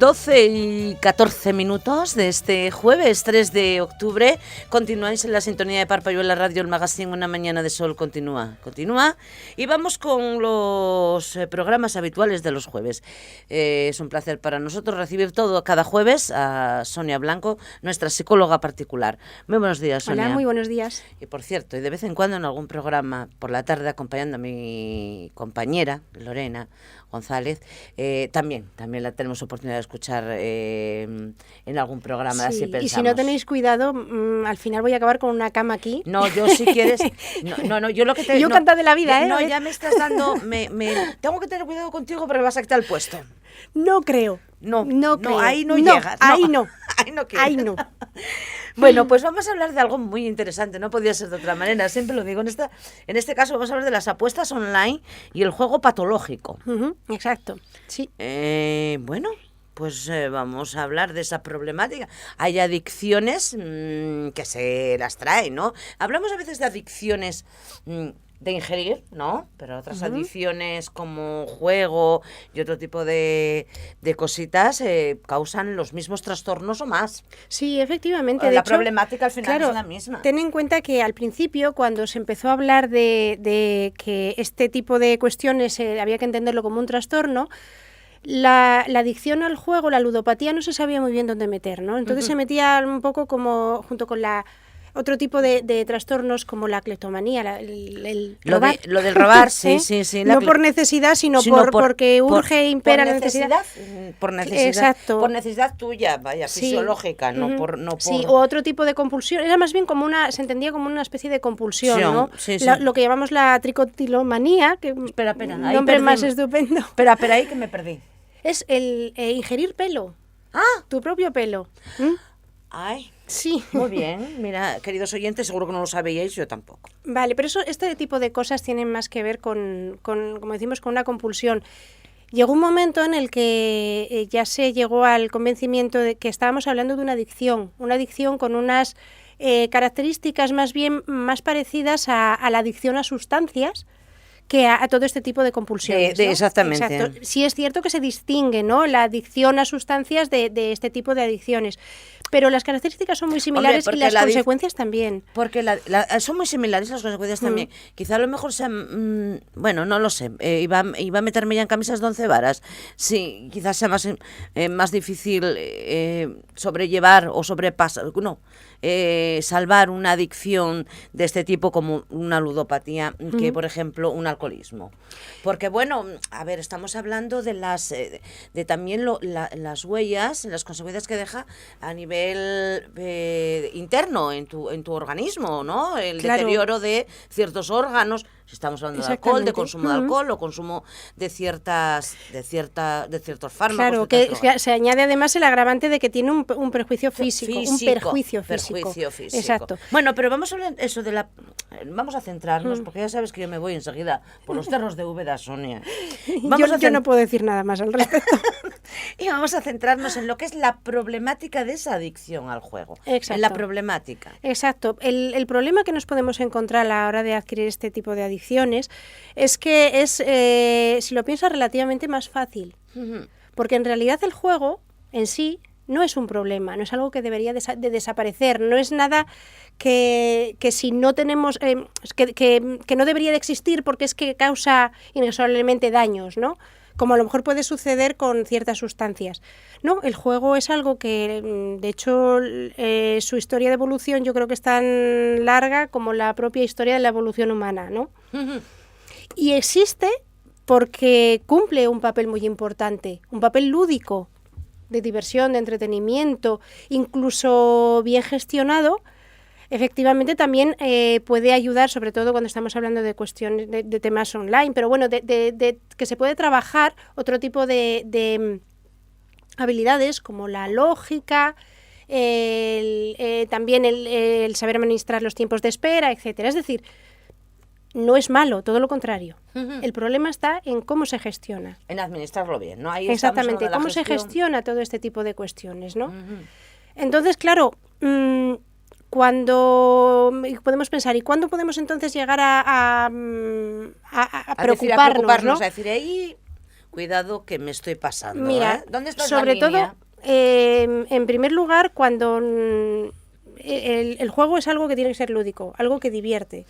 12:14 de este jueves 3 de octubre. Continuáis en la sintonía de Parpayuela Radio, el magazine Una Mañana de Sol continúa. Y vamos con los programas habituales de los jueves. Es un placer para nosotros recibir cada jueves a Sonia Blanco, nuestra psicóloga particular. Muy buenos días, Sonia. Hola, muy buenos días. Y por cierto, y de vez en cuando en algún programa por la tarde acompañando a mi compañera Lorena González, también la tenemos oportunidad de escuchar en algún programa, sí, así pensamos. Y si no tenéis cuidado, al final voy a acabar con una cama aquí. No, yo si quieres... No, yo lo que te... Yo canta de la vida, No, ya me estás dando... tengo que tener cuidado contigo porque vas a quitar el puesto. No creo. No, creo. Ahí no llegas. Ahí no. Ahí no. Bueno, pues vamos a hablar de algo muy interesante, no podía ser de otra manera, siempre lo digo. En este caso vamos a hablar de las apuestas online y el juego patológico. Exacto, sí. Bueno, pues vamos a hablar de esa problemática. Hay adicciones que se las traen, ¿no? Hablamos a veces de adicciones de ingerir, ¿no? Pero otras adicciones como juego y otro tipo de cositas causan los mismos trastornos o más. Sí, efectivamente. La problemática al final es la misma. Ten en cuenta que al principio, cuando se empezó a hablar de que este tipo de cuestiones había que entenderlo como un trastorno, la adicción al juego, la ludopatía, no se sabía muy bien dónde meter, ¿no? Entonces se metía un poco como junto con otro tipo de trastornos como la cleptomanía, el robar. Lo del robar, sí. No por necesidad, sino porque urge e impera la necesidad. Por necesidad. Exacto. Por necesidad tuya, vaya, fisiológica, no por... Sí, o otro tipo de compulsión. Era más bien como se entendía como una especie de compulsión, ¿no? Sí. Lo que llamamos la tricotilomanía, que espera, nombre más estupendo. Espera, ahí que me perdí. Es el ingerir pelo. Tu propio pelo. Ay, sí. Muy bien. Mira, queridos oyentes, seguro que no lo sabíais, yo tampoco. Vale, pero este tipo de cosas tienen más que ver con como decimos, con una compulsión. Llegó un momento en el que ya se llegó al convencimiento de que estábamos hablando de una adicción con unas características más parecidas a la adicción a sustancias que a todo este tipo de compulsiones, ¿no? Exactamente. Exacto. Sí es cierto que se distingue, ¿no?, la adicción a sustancias de este tipo de adicciones, pero las características son muy similares. Hombre, y las consecuencias también. Porque son muy similares las consecuencias también. Quizá a lo mejor sean... bueno, no lo sé. Iba a meterme ya en camisas de 11 varas. Sí, quizás sea más difícil sobrellevar o sobrepasar... No, salvar una adicción de este tipo como una ludopatía que, por ejemplo, un alcoholismo. Porque, bueno, a ver, estamos hablando de de también las huellas, las consecuencias que deja a nivel interno en tu organismo, ¿no? El deterioro de ciertos órganos. Si estamos hablando de alcohol, de consumo de alcohol o consumo de ciertos fármacos. Claro, que se añade además el agravante de que tiene un perjuicio físico, un perjuicio físico. Exacto. Bueno, pero vamos a hablar eso vamos a centrarnos, porque ya sabes que yo me voy enseguida por los cerros de Úbeda, Sonia. Yo no puedo decir nada más al respecto. Y vamos a centrarnos en lo que es la problemática de esa adicción al juego. Exacto. En la problemática. Exacto. El problema que nos podemos encontrar a la hora de adquirir este tipo de adicciones es que si lo piensas, relativamente más fácil. Porque en realidad el juego en sí no es un problema, no es algo que debería de desaparecer, no es nada que si no tenemos, que no debería de existir porque es que causa inexorablemente daños, ¿no? Como a lo mejor puede suceder con ciertas sustancias. No, el juego es algo que, de hecho, su historia de evolución yo creo que es tan larga como la propia historia de la evolución humana, ¿no? Y existe porque cumple un papel muy importante, un papel lúdico, de diversión, de entretenimiento, incluso bien gestionado. Efectivamente también puede ayudar, sobre todo cuando estamos hablando de cuestiones de temas online, pero bueno, de que se puede trabajar otro tipo de habilidades como la lógica, también el saber administrar los tiempos de espera, etcétera. Es decir, no es malo, todo lo contrario. El problema está en cómo se gestiona. En administrarlo bien, ¿no? Ahí exactamente, cómo se gestiona todo este tipo de cuestiones, ¿no? Entonces, claro, cuando podemos pensar, ¿y cuándo podemos entonces llegar a preocuparnos, ¿no? A decir, ahí cuidado que me estoy pasando. Mira, ¿Dónde está sobre la línea? todo, en primer lugar, cuando el juego es algo que tiene que ser lúdico, algo que divierte.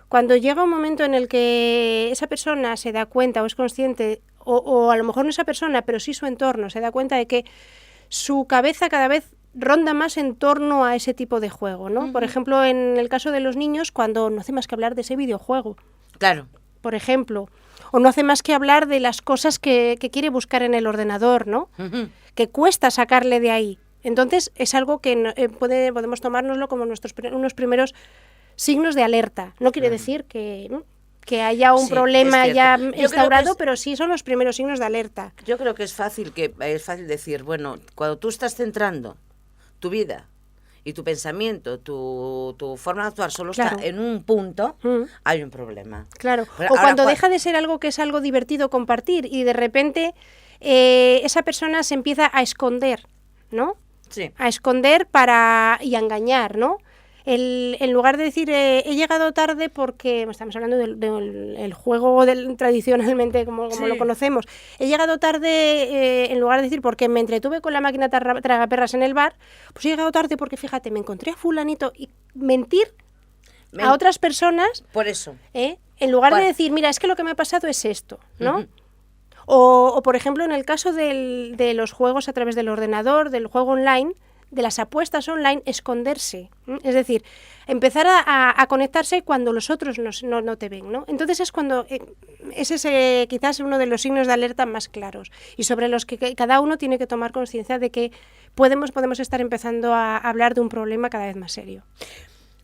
Cuando llega un momento en el que esa persona se da cuenta o es consciente, o a lo mejor no esa persona, pero sí su entorno, se da cuenta de que su cabeza cada vez ronda más en torno a ese tipo de juego, ¿no? Por ejemplo, en el caso de los niños, cuando no hace más que hablar de ese videojuego. Claro. Por ejemplo, o no hace más que hablar de las cosas que quiere buscar en el ordenador, ¿no? Que cuesta sacarle de ahí. Entonces, es algo que podemos tomárnoslo como unos primeros signos de alerta. No quiere decir que haya un problema ya instaurado, pero sí son los primeros signos de alerta. Yo creo que es fácil decir, bueno, cuando tú estás centrando tu vida y tu pensamiento, tu forma de actuar solo está en un punto, hay un problema. Claro, pero o cuando deja de ser algo que es algo divertido compartir y de repente esa persona se empieza a esconder, ¿no? Sí. A esconder y a engañar, ¿no? En lugar de decir, he llegado tarde porque, estamos hablando del juego tradicionalmente como lo conocemos, he llegado tarde, en lugar de decir porque me entretuve con la máquina tragaperras en el bar, pues he llegado tarde porque, fíjate, me encontré a fulanito, y mentir a otras personas. Por eso. En lugar de decir, mira, es que lo que me ha pasado es esto, ¿no? O por ejemplo, en el caso de los juegos a través del ordenador, del juego online, de las apuestas online, esconderse. Es decir, empezar a conectarse cuando los otros no te ven, ¿no? Entonces es cuando ese es quizás uno de los signos de alerta más claros y sobre los que cada uno tiene que tomar conciencia de que podemos estar empezando a hablar de un problema cada vez más serio.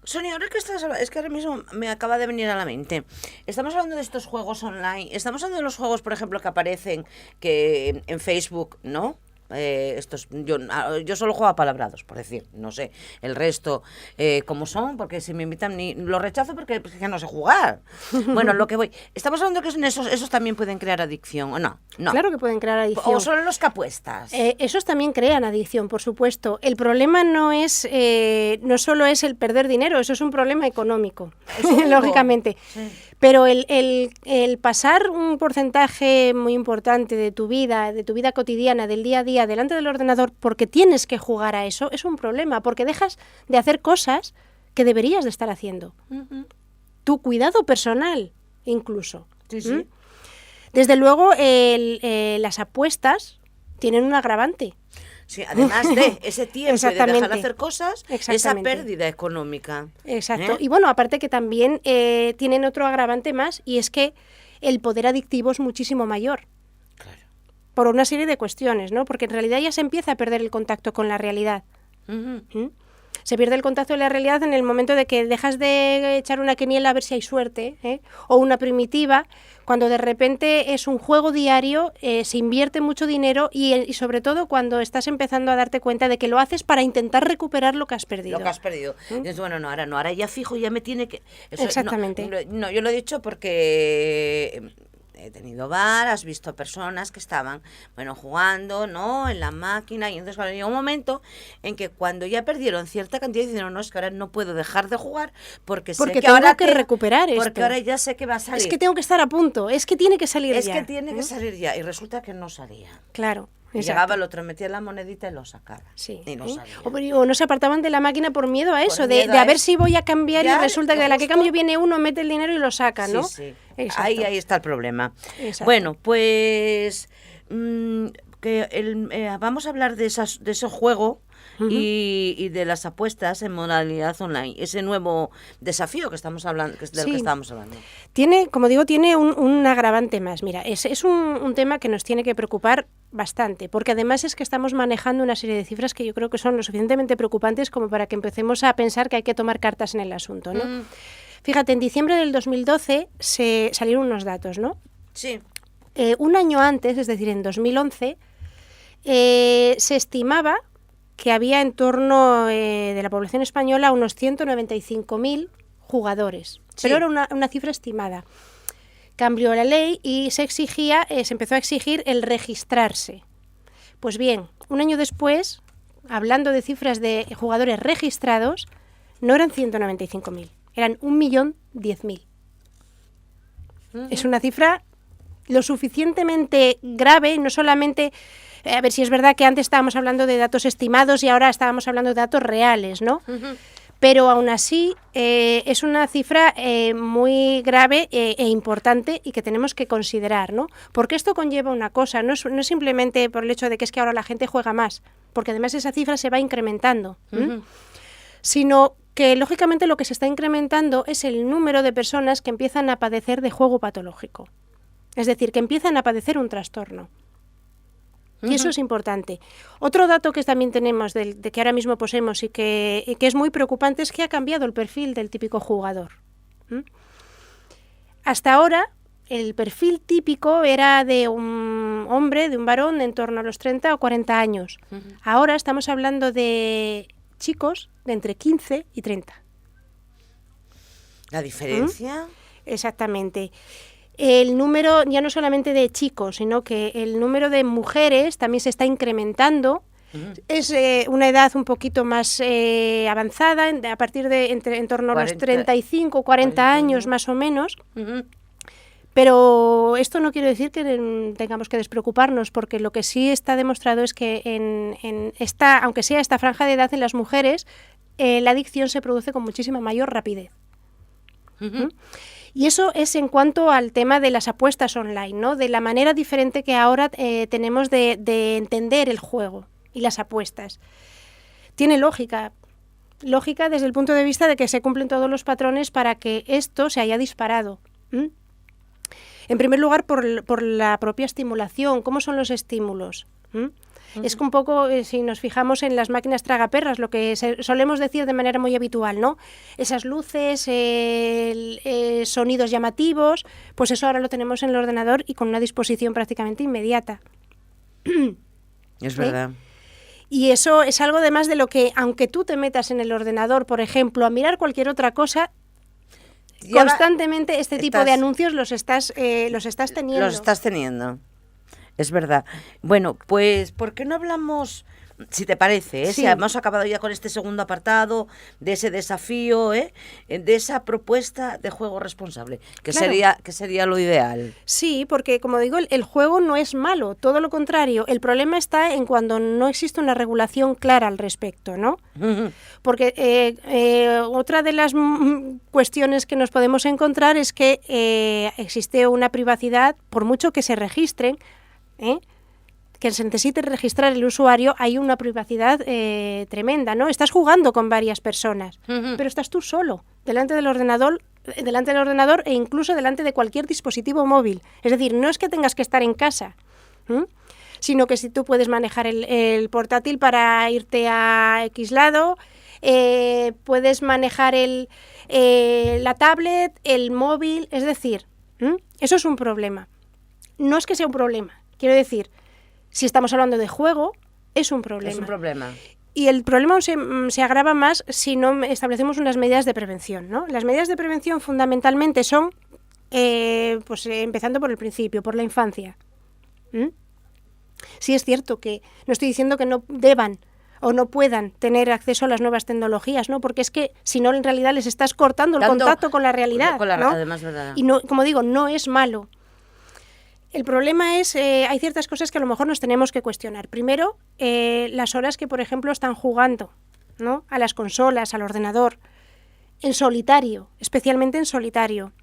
Sonia, ahora que es que ahora mismo me acaba de venir a la mente. Estamos hablando de estos juegos online, estamos hablando de los juegos, por ejemplo, que aparecen en Facebook, ¿no? Yo solo juego a palabrados, por decir, no sé, el resto como son, porque si me invitan lo rechazo porque ya no sé jugar. Bueno, lo que voy, estamos hablando que esos también pueden crear adicción, ¿o no? No. Claro que pueden crear adicción. O solo los que apuestas. Esos también crean adicción, por supuesto. El problema no solo es el perder dinero, eso es un problema económico, lógicamente. Sí. Pero el pasar un porcentaje muy importante de tu vida cotidiana, del día a día, delante del ordenador, porque tienes que jugar a eso, es un problema, porque dejas de hacer cosas que deberías de estar haciendo. Tu cuidado personal, incluso. Sí. Desde luego, las apuestas tienen un agravante. Sí, además de ese tiempo de dejar de hacer cosas, esa pérdida económica. Exacto. Y bueno, aparte que también tienen otro agravante más, y es que el poder adictivo es muchísimo mayor. Claro. Por una serie de cuestiones, ¿no? Porque en realidad ya se empieza a perder el contacto con la realidad. Se pierde el contacto con la realidad en el momento de que dejas de echar una quiniela a ver si hay suerte, o una primitiva, cuando de repente es un juego diario, se invierte mucho dinero y sobre todo cuando estás empezando a darte cuenta de que lo haces para intentar recuperar lo que has perdido. Entonces, bueno, ahora ya fijo, ya me tiene que... Exactamente. No, yo lo he dicho porque... He tenido has visto personas que estaban, jugando, ¿no?, en la máquina, y entonces llega un momento en que cuando ya perdieron cierta cantidad, dicen, no, es que ahora no puedo dejar de jugar porque sé que tengo ahora que recuperar esto. Porque ahora ya sé que va a salir. Es que tengo que estar a punto, es que tiene que salir ya. Es que tiene que salir ya, y resulta que no salía. Claro. Y llegaba el otro, metía la monedita y lo sacaba. Sí. Y no salía. O no se apartaban de la máquina por miedo a eso, de a ver si voy a cambiar y resulta que de la que cambio viene uno, mete el dinero y lo saca, ¿no? Sí. Ahí está el problema. Exacto. Bueno, pues vamos a hablar de ese juego y de las apuestas en modalidad online, ese nuevo desafío que estamos hablando, que estábamos hablando. Tiene, como digo, un agravante más. Mira, es un tema que nos tiene que preocupar bastante, porque además es que estamos manejando una serie de cifras que yo creo que son lo suficientemente preocupantes como para que empecemos a pensar que hay que tomar cartas en el asunto, ¿no? Fíjate, en diciembre del 2012 se salieron unos datos, ¿no? Sí. Un año antes, es decir, en 2011, se estimaba que había en torno de la población española unos 195.000 jugadores, pero era una cifra estimada. Cambió la ley y se empezó a exigir el registrarse. Pues bien, un año después, hablando de cifras de jugadores registrados, no eran 195.000, eran 1.010.000. Es una cifra lo suficientemente grave, no solamente... A ver, si es verdad que antes estábamos hablando de datos estimados y ahora estábamos hablando de datos reales, ¿no? Pero aún así es una cifra muy grave e importante y que tenemos que considerar, ¿no? Porque esto conlleva una cosa, no es simplemente por el hecho de que es que ahora la gente juega más, porque además esa cifra se va incrementando, sino que lógicamente lo que se está incrementando es el número de personas que empiezan a padecer de juego patológico, es decir, que empiezan a padecer un trastorno. Y eso es importante. Otro dato que también tenemos de que ahora mismo poseemos y que es muy preocupante es que ha cambiado el perfil del típico jugador. Hasta ahora, el perfil típico era de un hombre, de un varón en torno a los 30 o 40 años. Ahora estamos hablando de chicos de entre 15 y 30. ¿La diferencia? Exactamente. El número ya no solamente de chicos, sino que el número de mujeres también se está incrementando. Es una edad un poquito más avanzada, a partir de en torno a los 35 o 40 años más o menos. Pero esto no quiere decir que tengamos que despreocuparnos, porque lo que sí está demostrado es que aunque sea esta franja de edad en las mujeres, la adicción se produce con muchísima mayor rapidez. Y eso es en cuanto al tema de las apuestas online, ¿no? De la manera diferente que ahora tenemos de entender el juego y las apuestas. Tiene lógica desde el punto de vista de que se cumplen todos los patrones para que esto se haya disparado. En primer lugar, por la propia estimulación. ¿Cómo son los estímulos? Es que un poco, si nos fijamos en las máquinas tragaperras, lo que solemos decir de manera muy habitual, ¿no? Esas luces, sonidos llamativos, pues eso ahora lo tenemos en el ordenador y con una disposición prácticamente inmediata. Es verdad. Y eso es algo además de lo que, aunque tú te metas en el ordenador, por ejemplo, a mirar cualquier otra cosa, constantemente este tipo de anuncios los estás teniendo. Los estás teniendo. Es verdad. Bueno, pues, ¿por qué no hablamos, si te parece, si hemos acabado ya con este segundo apartado, de ese desafío, de esa propuesta de juego responsable, que sería lo ideal? Sí, porque como digo, el juego no es malo, todo lo contrario. El problema está en cuando no existe una regulación clara al respecto, ¿no? Porque otra de las cuestiones que nos podemos encontrar es que existe una privacidad, por mucho que se registren, que se necesite registrar el usuario, hay una privacidad tremenda, ¿no? Estás jugando con varias personas, pero estás tú solo, delante del ordenador e incluso delante de cualquier dispositivo móvil. Es decir, no es que tengas que estar en casa, sino que si tú puedes manejar el portátil para irte a X lado, puedes manejar la tablet, el móvil, es decir, eso es un problema. No es que sea un problema. Quiero decir, si estamos hablando de juego, es un problema. Es un problema. Y el problema se agrava más si no establecemos unas medidas de prevención, ¿no? Las medidas de prevención fundamentalmente son, empezando por el principio, por la infancia. Sí es cierto que no estoy diciendo que no deban o no puedan tener acceso a las nuevas tecnologías, ¿no? Porque es que si no, en realidad les estás cortando el contacto con la realidad, ¿no? Además, ¿verdad? Y no, como digo, no es malo. El problema es, hay ciertas cosas que a lo mejor nos tenemos que cuestionar. Primero, las horas que, por ejemplo, están jugando, ¿no? A las consolas, al ordenador, en solitario, especialmente en solitario.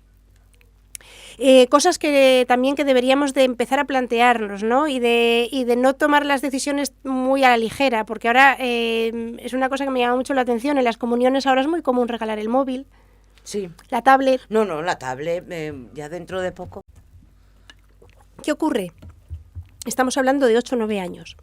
Cosas que también que deberíamos de empezar a plantearnos, ¿no? Y de no tomar las decisiones muy a la ligera, porque ahora es una cosa que me llama mucho la atención. En las comuniones ahora es muy común regalar el móvil, la tablet. No, la tablet, ya dentro de poco. ¿Qué ocurre? Estamos hablando de 8 o 9 años.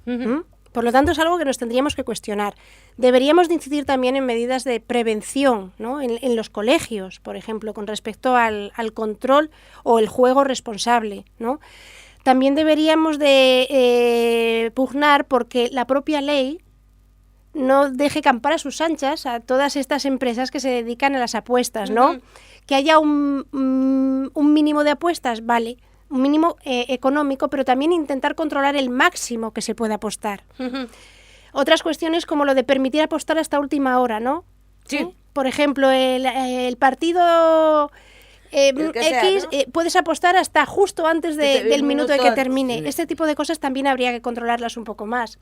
Por lo tanto, es algo que nos tendríamos que cuestionar. Deberíamos de incidir también en medidas de prevención, ¿no? En los colegios, por ejemplo, con respecto al control o el juego responsable, ¿no? También deberíamos de pugnar porque la propia ley no deje campar a sus anchas a todas estas empresas que se dedican a las apuestas, ¿no? Que haya un mínimo de apuestas, vale, un mínimo económico, pero también intentar controlar el máximo que se pueda apostar. Otras cuestiones como lo de permitir apostar hasta última hora, ¿no? Sí. Por ejemplo, el partido el que sea, X, ¿no? puedes apostar hasta justo antes del minuto de que termine. sí. Este tipo de cosas también habría que controlarlas un poco más.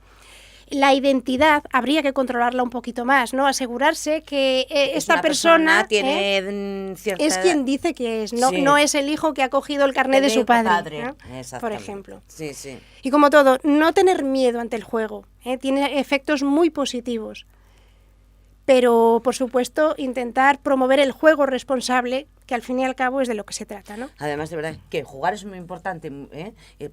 La identidad habría que controlarla un poquito más, ¿no? Asegurarse que Es esta una persona tiene cierta es quien dice que es, no, Sí. no es el hijo que ha cogido el carnet de su padre, ¿no? Por Exactamente. ejemplo. Sí, sí. Y como todo, no tener miedo ante el juego, ¿eh? Tiene efectos muy positivos. Pero, por supuesto, intentar promover el juego responsable, que al fin y al cabo es de lo que se trata, ¿no? Además, de verdad, que jugar es muy importante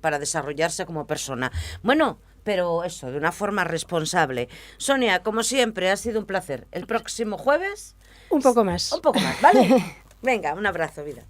para desarrollarse como persona. Bueno, pero eso, de una forma responsable. Sonia, como siempre, ha sido un placer. El próximo jueves, Un poco más. un poco más, ¿vale? Venga, un abrazo, vida.